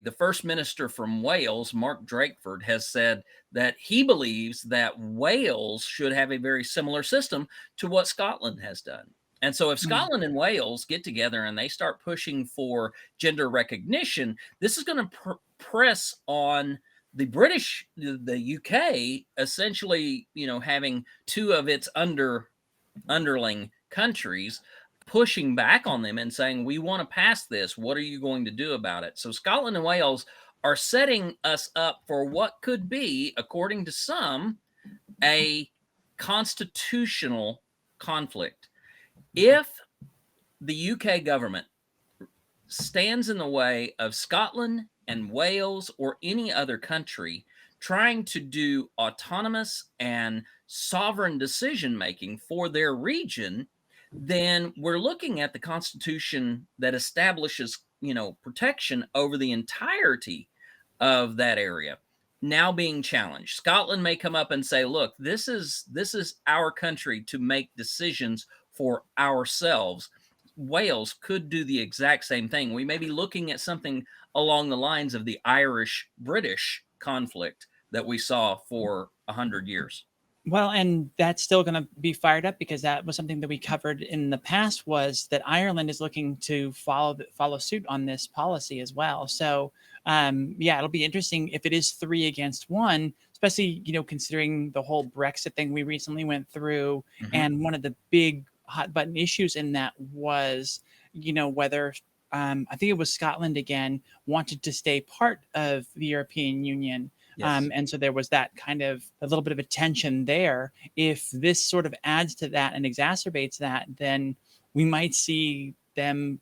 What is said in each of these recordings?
the First Minister from Wales, Mark Drakeford, has said that he believes that Wales should have a very similar system to what Scotland has done. And so, if Mm. Scotland and Wales get together and they start pushing for gender recognition, this is going to press on the British, the UK, essentially, having two of its underling countries pushing back on them and saying, we want to pass this. What are you going to do about it? So Scotland and Wales are setting us up for what could be, according to some, a constitutional conflict. If the UK government stands in the way of Scotland and Wales or any other country trying to do autonomous and sovereign decision making for their region, then we're looking at the Constitution that establishes, protection over the entirety of that area now being challenged. Scotland may come up and say, "Look, this is our country to make decisions for ourselves." Wales could do the exact same thing. We may be looking at something along the lines of the Irish British conflict that we saw for 100 years. Well, and that's still going to be fired up because that was something that we covered in the past, was that Ireland is looking to follow suit on this policy as well. So, yeah, it'll be interesting if it is 3 against 1, especially, considering the whole Brexit thing we recently went through. Mhm. And one of the big hot button issues in that was, whether I think it was Scotland again wanted to stay part of the European Union. Yes. And so there was that kind of a little bit of a tension there. If this sort of adds to that and exacerbates that, then we might see them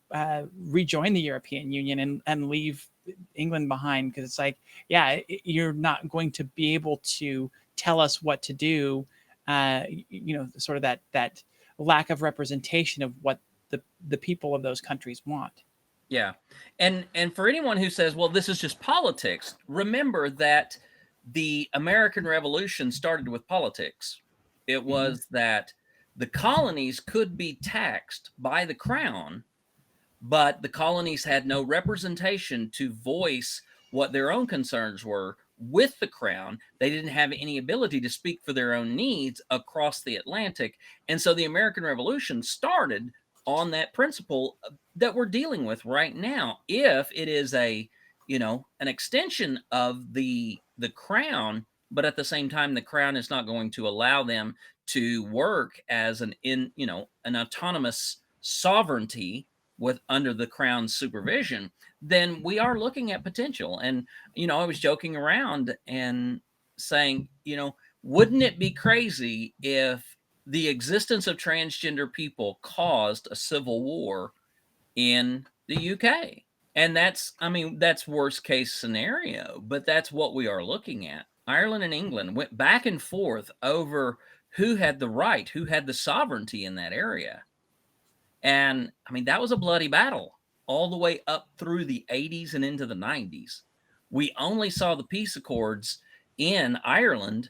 rejoin the European Union and leave England behind, because it's like, yeah, you're not going to be able to tell us what to do. Sort of that lack of representation of what the people of those countries want. Yeah. And for anyone who says, "Well, this is just politics," remember that the American Revolution started with politics. It Hmm. was that the colonies could be taxed by the crown, but the colonies had no representation to voice what their own concerns were with the crown. They didn't have any ability to speak for their own needs across the Atlantic. And so the American Revolution started on that principle that we're dealing with right now. If it is an extension of the crown, but at the same time the crown is not going to allow them to work as an autonomous sovereignty with under the crown's supervision, then we are looking at potential. And I was joking around and saying, wouldn't it be crazy if the existence of transgender people caused a civil war in the UK? And that's worst case scenario, but that's what we are looking at. Ireland and England went back and forth over who had the right, who had the sovereignty in that area. And that was a bloody battle all the way up through the 80s and into the 90s. We only saw the peace accords in Ireland,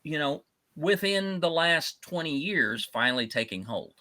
you know, within the last 20 years finally taking hold.